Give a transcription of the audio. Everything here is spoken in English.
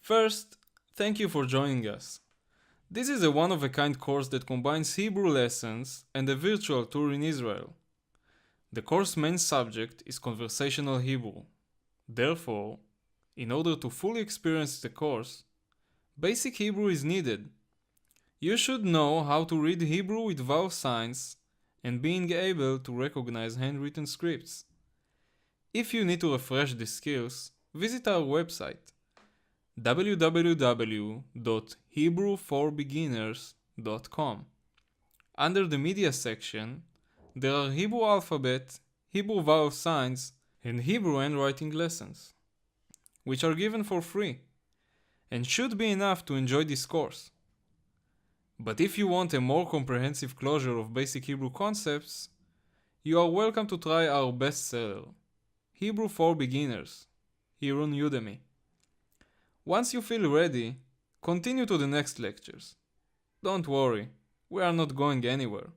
First, thank you for joining us. This is a one-of-a-kind course that combines Hebrew lessons and a virtual tour in Israel. The course's main subject is conversational Hebrew. Therefore, in order to fully experience the course, basic Hebrew is needed. You should know how to read Hebrew with vowel signs and being able to recognize handwritten scripts. If you need to refresh the skills, visit our website www.hebrewforbeginners.com. Under the media section, there are Hebrew alphabet, Hebrew vowel signs, and Hebrew handwriting lessons, which are given for free, and should be enough to enjoy this course. But if you want a more comprehensive closure of basic Hebrew concepts, you are welcome to try our bestseller, Hebrew for Beginners, here on Udemy. Once you feel ready, continue to the next lectures. Don't worry, we are not going anywhere.